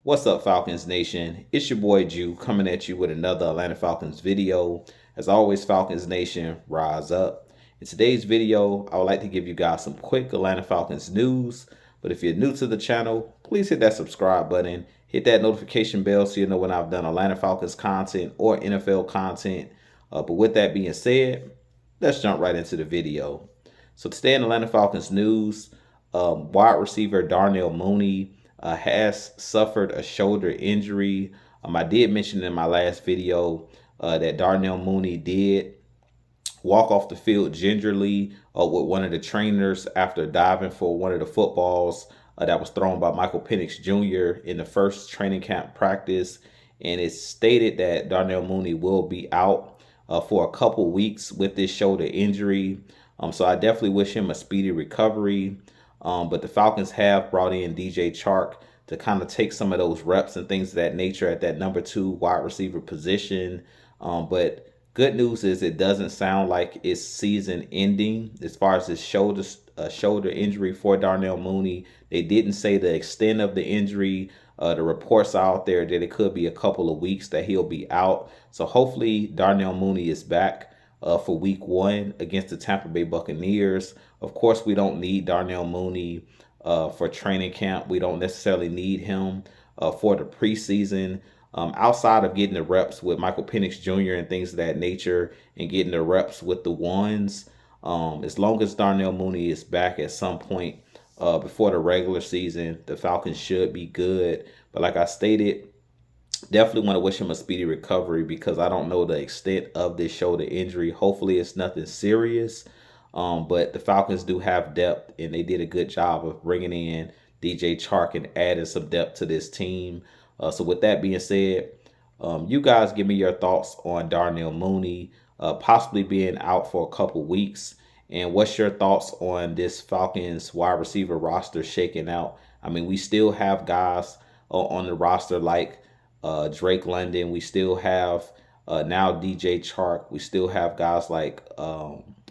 What's up, Falcons Nation? It's your boy Jew coming at you with another Atlanta Falcons video. As always, Falcons Nation, rise up. In today's video, I would like to give you guys some quick Atlanta Falcons news. But if you're new to the channel, please hit that subscribe button. Hit that notification bell so you know when I've done Atlanta Falcons content or NFL content. But with that being said, let's jump right into the video. So today in Atlanta Falcons news, wide receiver Darnell Mooney has suffered a shoulder injury. I did mention in my last video that Darnell Mooney did walk off the field gingerly with one of the trainers after diving for one of the footballs that was thrown by Michael Penix Jr. in the first training camp practice. And it's stated that Darnell Mooney will be out for a couple weeks with this shoulder injury. So I definitely wish him a speedy recovery. But the Falcons have brought in DJ Chark to kind of take some of those reps and things of that nature at that number 2 wide receiver position. But good news is it doesn't sound like it's season ending as far as this shoulder injury for Darnell Mooney. They didn't say the extent of the injury. The reports out there that it could be a couple of weeks that he'll be out. So hopefully Darnell Mooney is back for week 1 against the Tampa Bay Buccaneers. Of course, we don't need Darnell Mooney for training camp. We don't necessarily need him for the preseason. Outside of getting the reps with Michael Penix Jr. and things of that nature and getting the reps with the ones, as long as Darnell Mooney is back at some point before the regular season, the Falcons should be good. But like I stated, definitely want to wish him a speedy recovery because I don't know the extent of this shoulder injury. Hopefully it's nothing serious. But the Falcons do have depth, and they did a good job of bringing in DJ Chark and adding some depth to this team. So with that being said, you guys give me your thoughts on Darnell Mooney possibly being out for a couple weeks. And what's your thoughts on this Falcons wide receiver roster shaking out? I mean, we still have guys on the roster like Drake London. We still have now DJ Chark. We still have guys like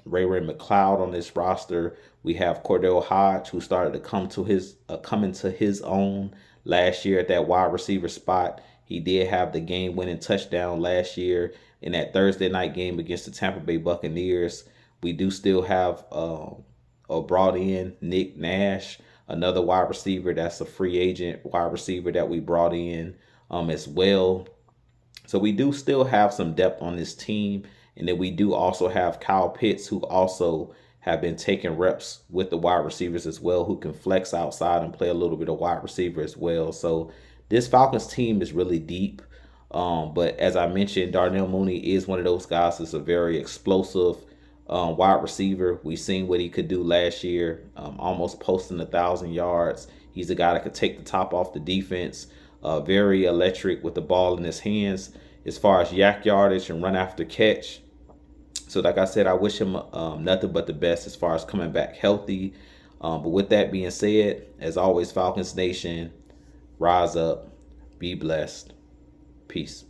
Ray McLeod on this roster. We have Cordell Hodge, who started to come into his own last year at that wide receiver spot. He did have the game-winning touchdown last year in that Thursday night game against the Tampa Bay Buccaneers. We do still have brought in Nick Nash, another wide receiver that's a free agent wide receiver that we brought in as well. So we do still have some depth on this team. And then we do also have Kyle Pitts, who also have been taking reps with the wide receivers as well, who can flex outside and play a little bit of wide receiver as well. So this Falcons team is really deep. But as I mentioned, Darnell Mooney is one of those guys that's a very explosive wide receiver. We've seen what he could do last year, almost posting 1,000 yards. He's a guy that could take the top off the defense. Very electric with the ball in his hands as far as yak yardage and run after catch. So like I said, I wish him nothing but the best as far as coming back healthy. But with that being said, as always, Falcons Nation, rise up, be blessed. Peace.